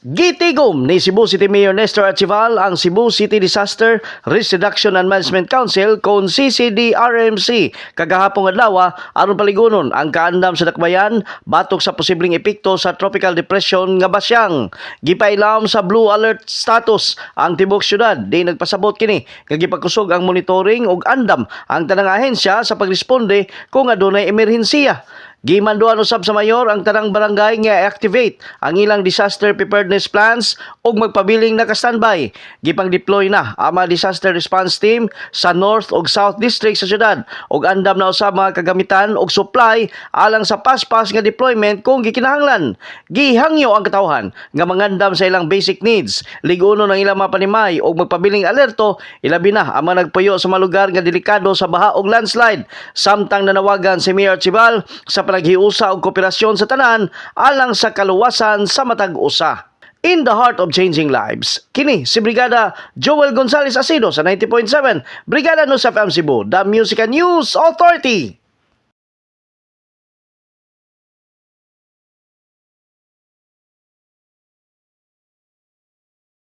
Gitigom ni Cebu City Mayor Nestor Archival ang Cebu City Disaster Risk Reduction and Management Council kon CCD-RMC kagahapong adlaw aron paligunon ang kaandam sa dakbayan batok sa posibleng epekto sa tropical depression nga basyang. Gipailam sa blue alert status ang tibok syudad di nagpasabot kini kag gipagkusog ang monitoring ug andam ang tanang ahensya sa pagresponde kung adunay emerhensiya. Gimanduan usab sa mayor ang tanang barangay nga i-activate ang ilang disaster preparedness plans ug magpabiling naka-standby. Gipang-deploy na ang mga disaster response team sa North ug South District sa syudad ug andam na usab mga kagamitan ug supply alang sa paspas nga deployment kung gikinahanglan. Gihangyo ang katawhan nga mangandam sa ilang basic needs, ligunon ang ilang mga panimay ug magpabiling alerto ilabi na ang mga nagpuyo sa mga lugar nga delikado sa baha ug landslide. Samtang nanawagan si Mayor Archival sa panaghiusa og kooperasyon sa tanan alang sa kaluwasan sa matag usa. In the heart of changing lives, kini si Brigada Joel Gonzales Asido sa 90.7 Brigada News FM Cebu, the Music and News Authority.